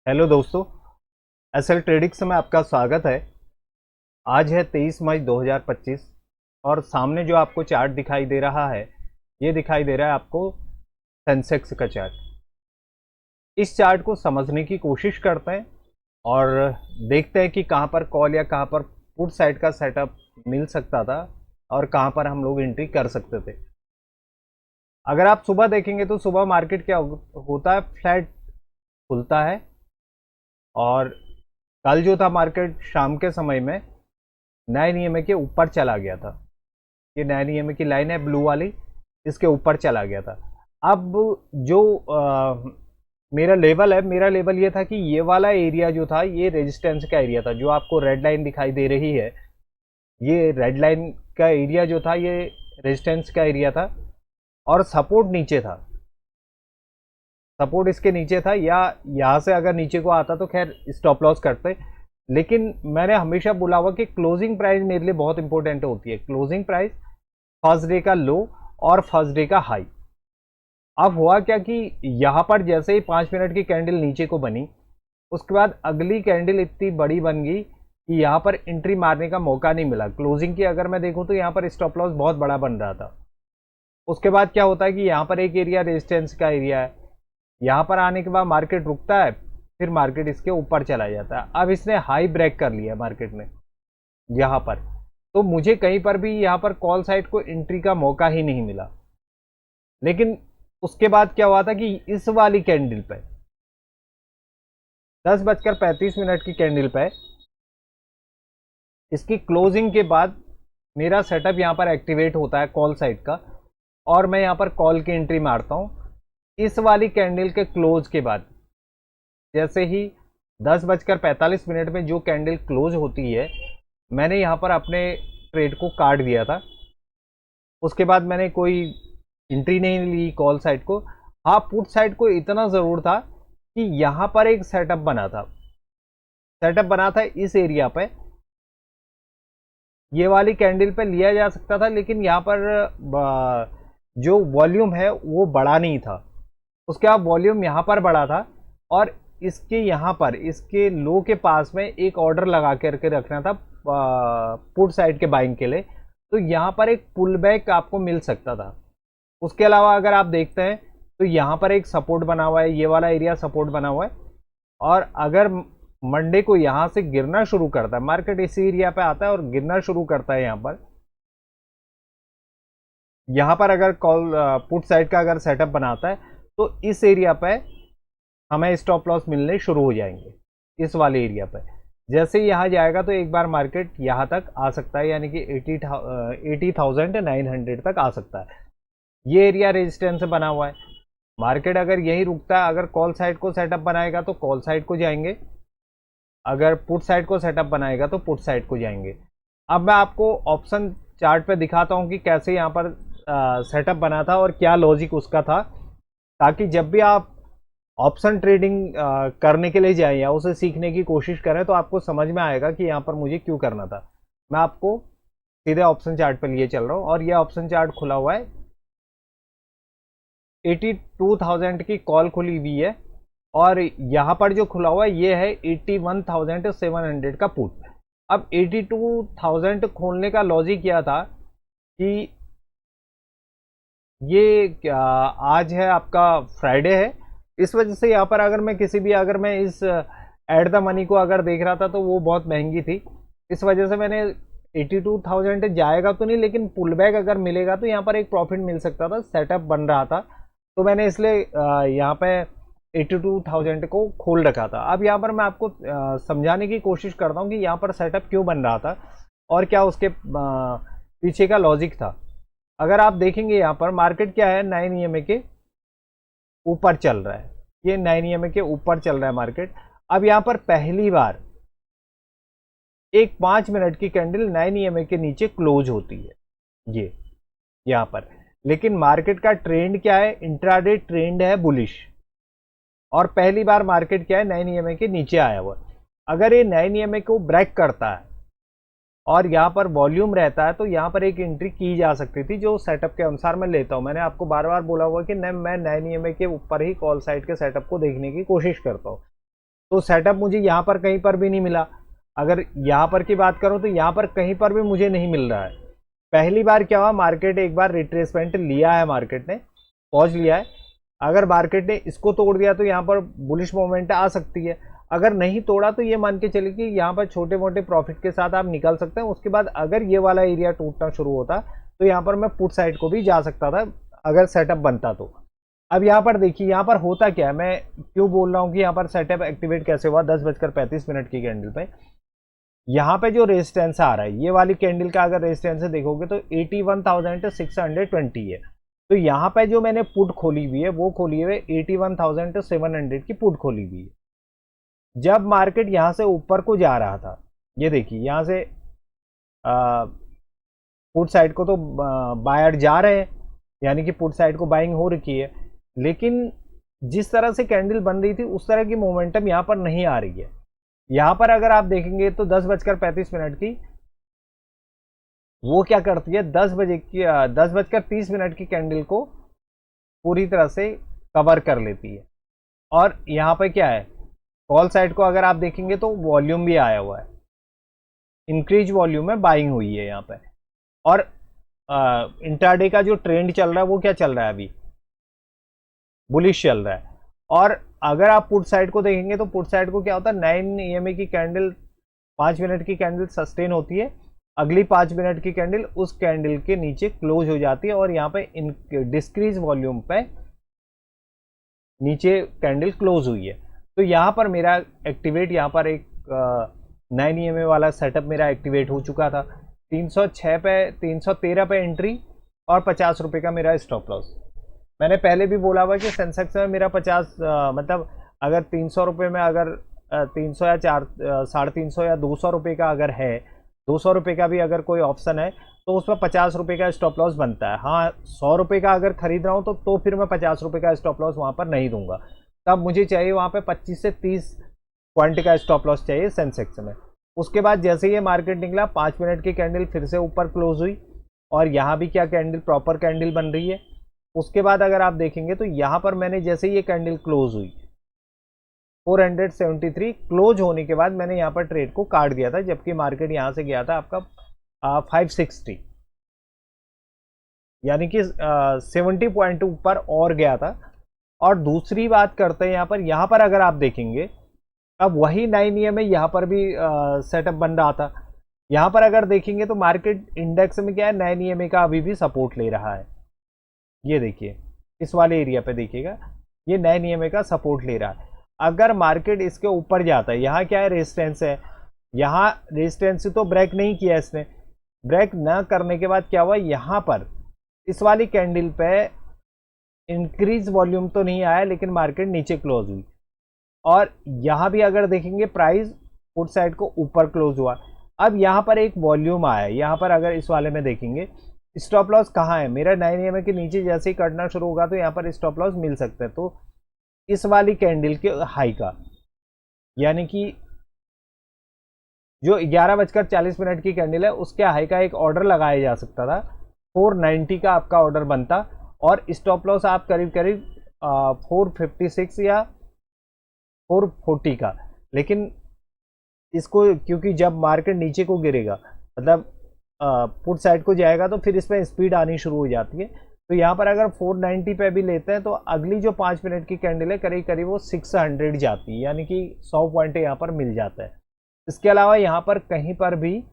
Hello दोस्तों, SL tradings में आपका स्वागत है। आज है 23 मई 2025 और सामने जो आपको चार्ट दिखाई दे रहा है, ये दिखाई दे रहा है आपको सेंसेक्स का चार्ट। इस चार्ट को समझने की कोशिश करते हैं और देखते हैं कि कहाँ पर कॉल या कहाँ पर पुट साइड का सेटअप मिल सकता था और कहाँ पर हम लोग एंट्री कर सकते थे। अगर आप सुबह देखेंगे तो सुबह मार्केट क्या होता है, फ्लैट खुलता है और कल जो था मार्केट शाम के समय में 9 EMA के ऊपर चला गया था। ये 9 EMA की लाइन है ब्लू वाली, इसके ऊपर चला गया था। अब जो मेरा लेवल ये था कि ये वाला एरिया जो था ये रेजिस्टेंस का एरिया था। जो आपको रेड लाइन दिखाई दे रही है, ये रेड लाइन का एरिया जो था ये रेजिस्टेंस का एरिया था और सपोर्ट नीचे था। सपोर्ट इसके नीचे था, या यहाँ से अगर नीचे को आता तो खैर स्टॉप लॉस करते। लेकिन मैंने हमेशा बोला हुआ कि क्लोजिंग प्राइस मेरे लिए बहुत इंपॉर्टेंट होती है। क्लोजिंग प्राइस फर्स्ट डे का लो और फर्स्ट डे का हाई। अब हुआ क्या कि यहाँ पर जैसे ही 5 मिनट की कैंडल नीचे को बनी, उसके बाद अगली कैंडल इतनी बड़ी बन गई कि यहाँ पर एंट्री मारने का मौका नहीं मिला। क्लोजिंग की अगर मैं देखूँ तो यहाँ पर स्टॉप लॉस बहुत बड़ा बन रहा था। उसके बाद क्या होता है कि यहाँ पर एक एरिया रेजिस्टेंस का एरिया है, यहाँ पर आने के बाद मार्केट रुकता है, फिर मार्केट इसके ऊपर चला जाता है। अब इसने हाई ब्रेक कर लिया मार्केट ने यहाँ पर, तो मुझे कहीं पर भी यहाँ पर कॉल साइड को एंट्री का मौका ही नहीं मिला। लेकिन उसके बाद क्या हुआ था कि इस वाली कैंडल पे 10:35 की कैंडल पे इसकी क्लोजिंग के बाद मेरा सेटअप यहाँ पर एक्टिवेट होता है कॉल साइड का, और मैं यहाँ पर कॉल की एंट्री मारता हूँ। इस वाली कैंडल के क्लोज के बाद जैसे ही 10:45 में जो कैंडल क्लोज होती है, मैंने यहाँ पर अपने ट्रेड को काट दिया था। उसके बाद मैंने कोई एंट्री नहीं ली कॉल साइड को। हाँ, पुट साइड को इतना ज़रूर था कि यहाँ पर एक सेटअप बना था इस एरिया पे। ये वाली कैंडल पे लिया जा सकता था, लेकिन यहाँ पर जो वॉल्यूम है वो बड़ा नहीं था। उसके बाद वॉल्यूम यहाँ पर बढ़ा था और इसके यहाँ पर इसके लो के पास में एक ऑर्डर लगा करके रखना था पुट साइड के बाइंग के लिए, तो यहाँ पर एक पुल बैक आपको मिल सकता था। उसके अलावा अगर आप देखते हैं तो यहाँ पर एक सपोर्ट बना हुआ है, ये वाला एरिया सपोर्ट बना हुआ है। और अगर मंडे को यहाँ से गिरना शुरू करता है, मार्केट इसी एरिया पे आता है और गिरना शुरू करता है यहाँ पर अगर कॉल पुट साइड का अगर सेटअप बनाता है तो इस एरिया पे हमें स्टॉप लॉस मिलने शुरू हो जाएंगे। इस वाले एरिया पे जैसे ही यहाँ जाएगा तो एक बार मार्केट यहाँ तक आ सकता है, यानी कि 80,900 तक आ सकता है। ये एरिया रेजिस्टेंस बना हुआ है। मार्केट अगर यहीं रुकता है, अगर कॉल साइड को सेटअप बनाएगा तो कॉल साइड को जाएंगे, अगर पुट साइड को सेटअप बनाएगा तो पुट साइड को जाएंगे। अब मैं आपको ऑप्शन चार्ट पे दिखाता हूँ कि कैसे यहाँ पर सेटअप बना था और क्या लॉजिक उसका था, ताकि जब भी आप ऑप्शन ट्रेडिंग करने के लिए जाएं या उसे सीखने की कोशिश करें तो आपको समझ में आएगा कि यहाँ पर मुझे क्यों करना था। मैं आपको सीधे ऑप्शन चार्ट पर लिए चल रहा हूँ और यह ऑप्शन चार्ट खुला हुआ है। 82,000 की कॉल खुली हुई है और यहाँ पर जो खुला हुआ है ये है 81,700 का पुट। अब 82,000 खोलने का लॉजिक क्या था कि ये आज है आपका फ्राइडे है, इस वजह से यहाँ पर अगर मैं इस एट द मनी को अगर देख रहा था तो वो बहुत महंगी थी। इस वजह से मैंने 82,000 जाएगा तो नहीं, लेकिन पुल बैक अगर मिलेगा तो यहाँ पर एक प्रॉफिट मिल सकता था, सेटअप बन रहा था, तो मैंने इसलिए यहाँ पे 82,000 को खोल रखा था। अब यहाँ पर मैं आपको समझाने की कोशिश करता हूँ कि यहाँ पर सेटअप क्यों बन रहा था और क्या उसके पीछे का लॉजिक था। अगर आप देखेंगे यहाँ पर मार्केट क्या है, 9 EMA के ऊपर चल रहा है। ये 9 EMA के ऊपर चल रहा है मार्केट। अब यहाँ पर पहली बार एक 5 मिनट की कैंडल 9 EMA के नीचे क्लोज होती है, ये यहाँ पर। लेकिन मार्केट का ट्रेंड क्या है, इंट्राडे ट्रेंड है बुलिश, और पहली बार मार्केट क्या है 9 EMA के नीचे आया हुआ। अगर ये 9 EMA को ब्रेक करता है और यहाँ पर वॉल्यूम रहता है तो यहाँ पर एक एंट्री की जा सकती थी, जो सेटअप के अनुसार मैं लेता हूँ। मैंने आपको बार बार बोला हुआ कि मैं 9 EMA के ऊपर ही कॉल साइड के सेटअप को देखने की कोशिश करता हूँ। तो सेटअप मुझे यहाँ पर कहीं पर भी नहीं मिला। अगर यहाँ पर की बात करूँ तो यहाँ पर कहीं पर भी मुझे नहीं मिल रहा है। पहली बार क्या हुआ, मार्केट एक बार रिट्रेसमेंट लिया है, मार्केट ने पॉज लिया है। अगर मार्केट ने इसको तोड़ दिया तो यहाँ पर बुलिश मोमेंट आ सकती है। अगर नहीं तोड़ा तो ये मान के चलिए कि यहाँ पर छोटे मोटे प्रॉफिट के साथ आप निकल सकते हैं। उसके बाद अगर ये वाला एरिया टूटना शुरू होता तो यहाँ पर मैं पुट साइड को भी जा सकता था अगर सेटअप बनता तो। अब यहाँ पर देखिए यहाँ पर होता क्या है, मैं क्यों बोल रहा हूँ कि यहाँ पर सेटअप एक्टिवेट कैसे हुआ 10:35 की कैंडल पे। यहाँ पे जो रेजिस्टेंस आ रहा है, ये वाली कैंडल का अगर रेजिस्टेंस देखोगे तो 81,620 है। तो यहाँ पे जो मैंने पुट खोली हुई है वो खोली हुई है 81,700 की पुट खोली हुई है। जब मार्केट यहाँ से ऊपर को जा रहा था, ये देखिए यहाँ से पुट साइड को तो बायर जा रहे हैं, यानी कि पुट साइड को बाइंग हो रखी है, लेकिन जिस तरह से कैंडल बन रही थी उस तरह की मोमेंटम यहाँ पर नहीं आ रही है। यहाँ पर अगर आप देखेंगे तो 10:35 की वो क्या करती है, 10:30 की कैंडल को पूरी तरह से कवर कर लेती है। और यहाँ पर क्या है, कॉल साइड को अगर आप देखेंगे तो वॉल्यूम भी आया हुआ है, इंक्रीज वॉल्यूम में बाइंग हुई है यहाँ पे। और इंट्राडे का जो ट्रेंड चल रहा है वो क्या चल रहा है, अभी बुलिश चल रहा है। और अगर आप पुट साइड को देखेंगे तो पुट साइड को क्या होता है, 9 EMA की कैंडल 5 मिनट की कैंडल सस्टेन होती है, अगली 5 मिनट की कैंडल उस कैंडल के नीचे क्लोज हो जाती है और यहाँ पे डिस्क्रीज वॉल्यूम पे नीचे कैंडल क्लोज हुई है। तो यहाँ पर मेरा एक्टिवेट, यहाँ पर एक 9 EMA वाला सेटअप मेरा एक्टिवेट हो चुका था। 306 पे 313 पे एंट्री और 50 रुपये का मेरा स्टॉप लॉस। मैंने पहले भी बोला हुआ कि सेंसेक्स में मेरा 50 मतलब अगर 300 रुपये में अगर 300 या 350 या 200 रुपये का अगर है, 200 रुपये का भी अगर कोई ऑप्शन है तो उसमें 50 रुपये का स्टॉप लॉस बनता है। हाँ, 100 रुपये का अगर खरीद रहा हूँ तो फिर मैं 50 रुपये का स्टॉप लॉस वहाँ पर नहीं दूंगा, तब मुझे चाहिए वहाँ पे 25 से 30 पॉइंट का स्टॉप लॉस चाहिए सेंसेक्स में। उसके बाद जैसे ये मार्केट निकला, 5 मिनट की कैंडल फिर से ऊपर क्लोज हुई और यहाँ भी क्या कैंडल प्रॉपर कैंडल बन रही है। उसके बाद अगर आप देखेंगे तो यहाँ पर मैंने जैसे ये कैंडल क्लोज हुई 473 क्लोज होने के बाद मैंने यहाँ पर ट्रेड को काट दिया था, जबकि मार्केट यहाँ से गया था आपका 560, यानी कि 70 पॉइंट ऊपर और गया था। और दूसरी बात करते हैं यहाँ पर अगर आप देखेंगे अब वही 9 EMA यहाँ पर भी सेटअप बन रहा था। यहाँ पर अगर देखेंगे तो मार्केट इंडेक्स में क्या है, 9 EMA का अभी भी सपोर्ट ले रहा है। ये देखिए इस वाले एरिया पे देखिएगा, ये 9 EMA का सपोर्ट ले रहा है। अगर मार्केट इसके ऊपर जाता है, यहाँ क्या है रेजिस्टेंस है, यहाँ रेजिस्टेंस तो ब्रेक नहीं किया इसने। ब्रेक न करने के बाद क्या हुआ, यहाँ पर इस वाली कैंडल पे इंक्रीज वॉल्यूम तो नहीं आया, लेकिन मार्केट नीचे क्लोज हुई। और यहाँ भी अगर देखेंगे प्राइस पुट साइड को ऊपर क्लोज हुआ। अब यहाँ पर एक वॉल्यूम आया, यहाँ पर अगर इस वाले में देखेंगे स्टॉप लॉस कहाँ है मेरा, 9 EMA के नीचे जैसे ही कटना शुरू होगा तो यहाँ पर स्टॉप लॉस मिल सकता है। तो इस वाली कैंडल के हाई का, यानी कि जो 11:40 की कैंडल है उसके हाई का एक ऑर्डर लगाया जा सकता था, 490 का आपका ऑर्डर बनता और स्टॉप लॉस आप करीब करीब 456 या 440 का। लेकिन इसको क्योंकि जब मार्केट नीचे को गिरेगा, मतलब पुट साइड को जाएगा तो फिर इसमें स्पीड आनी शुरू हो जाती है। तो यहाँ पर अगर 490 पे भी लेते हैं तो अगली जो 5 मिनट की कैंडल है करीब करीब वो 600 जाती है, यानी कि 100 पॉइंट यहाँ पर मिल जाता है। इसके अलावा यहाँ पर कहीं पर भी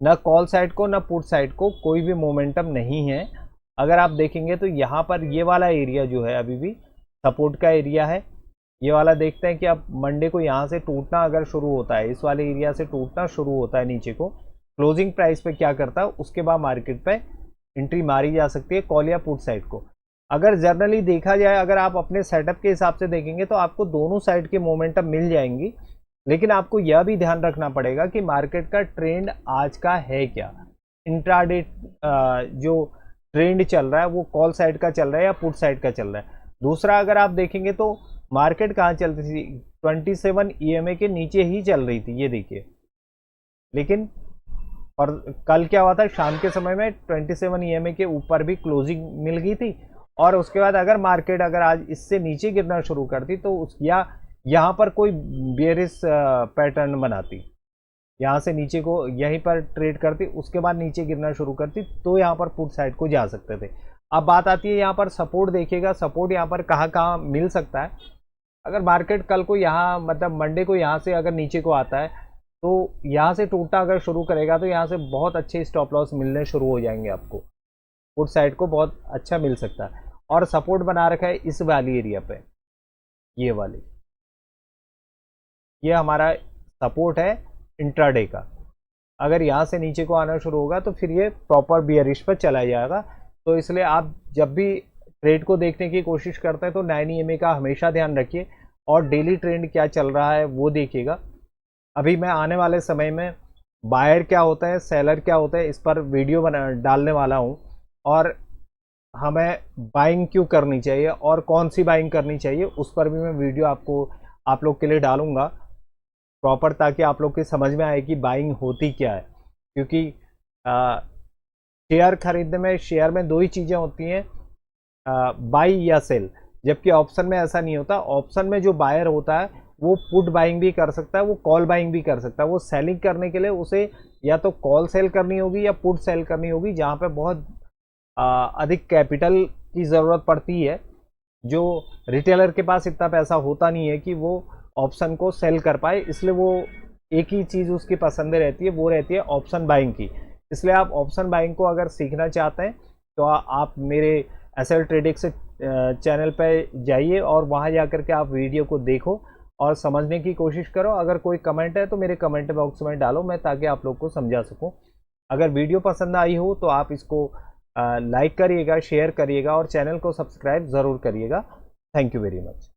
न कॉल साइड को न पुट साइड को कोई भी मोमेंटम नहीं है। अगर आप देखेंगे तो यहाँ पर ये वाला एरिया जो है अभी भी सपोर्ट का एरिया है। ये वाला देखते हैं कि अब मंडे को यहाँ से टूटना अगर शुरू होता है, इस वाले एरिया से टूटना शुरू होता है नीचे को, क्लोजिंग प्राइस पे क्या करता है, उसके बाद मार्केट पे एंट्री मारी जा सकती है कॉल या पुट साइड को। अगर जर्नली देखा जाए, अगर आप अपने सेटअप के हिसाब से देखेंगे तो आपको दोनों साइड के मोमेंटम मिल जाएंगी, लेकिन आपको यह भी ध्यान रखना पड़ेगा कि मार्केट का ट्रेंड आज का है क्या। इंट्राडे जो ट्रेंड चल रहा है वो कॉल साइड का चल रहा है या पुट साइड का चल रहा है। दूसरा अगर आप देखेंगे तो मार्केट कहाँ चल रही थी, 27 EMA के नीचे ही चल रही थी, ये देखिए। लेकिन और कल क्या हुआ था, शाम के समय में 27 EMA के ऊपर भी क्लोजिंग मिल गई थी। और उसके बाद अगर मार्केट अगर आज इससे नीचे गिरना शुरू करती तो या यहाँ पर कोई बेयरिश पैटर्न बनाती, यहाँ से नीचे को यहीं पर ट्रेड करती, उसके बाद नीचे गिरना शुरू करती, तो यहाँ पर पुट साइड को जा सकते थे। अब बात आती है यहाँ पर सपोर्ट देखिएगा, सपोर्ट यहाँ पर कहाँ कहाँ मिल सकता है। अगर मार्केट कल को यहाँ मतलब मंडे को यहाँ से अगर नीचे को आता है तो यहाँ से टूटना अगर शुरू करेगा तो यहाँ से बहुत अच्छे स्टॉप लॉस मिलने शुरू हो जाएंगे आपको, पुट साइड को बहुत अच्छा मिल सकता है। और सपोर्ट बना रखा है इस वाली एरिया पे, ये वाली, ये हमारा सपोर्ट है इंट्राडे का। अगर यहाँ से नीचे को आना शुरू होगा तो फिर ये प्रॉपर बियरिश पर चला जाएगा। तो इसलिए आप जब भी ट्रेड को देखने की कोशिश करते हैं तो 9 EMA का हमेशा ध्यान रखिए और डेली ट्रेंड क्या चल रहा है वो देखिएगा। अभी मैं आने वाले समय में बायर क्या होता है, सेलर क्या होता है, इस पर वीडियो डालने वाला हूँ, और हमें बाइंग क्यों करनी चाहिए और कौन सी बाइंग करनी चाहिए उस पर भी मैं वीडियो आप लोग के लिए डालूंगा प्रॉपर, ताकि आप लोग की समझ में आए कि बाइंग होती क्या है। क्योंकि शेयर खरीदने में, शेयर में दो ही चीज़ें होती हैं, बाई या सेल, जबकि ऑप्शन में ऐसा नहीं होता। ऑप्शन में जो बायर होता है वो पुट बाइंग भी कर सकता है, वो कॉल बाइंग भी कर सकता है। वो सेलिंग करने के लिए उसे या तो कॉल सेल करनी होगी या पुट सेल करनी होगी, जहाँ पे बहुत अधिक कैपिटल की ज़रूरत पड़ती है। जो रिटेलर के पास इतना पैसा होता नहीं है कि वो ऑप्शन को सेल कर पाए, इसलिए वो एक ही चीज़ उसकी पसंद रहती है, वो रहती है ऑप्शन बाइंग की। इसलिए आप ऑप्शन बाइंग को अगर सीखना चाहते हैं तो आप मेरे एसएल ट्रेडिंग चैनल पर जाइए और वहाँ जा कर के आप वीडियो को देखो और समझने की कोशिश करो। अगर कोई कमेंट है तो मेरे कमेंट बॉक्स में डालो, मैं ताकि आप लोग को समझा सकूं। अगर वीडियो पसंद आई हो तो आप इसको लाइक करिएगा, शेयर करिएगा और चैनल को सब्सक्राइब ज़रूर करिएगा। Thank you very much.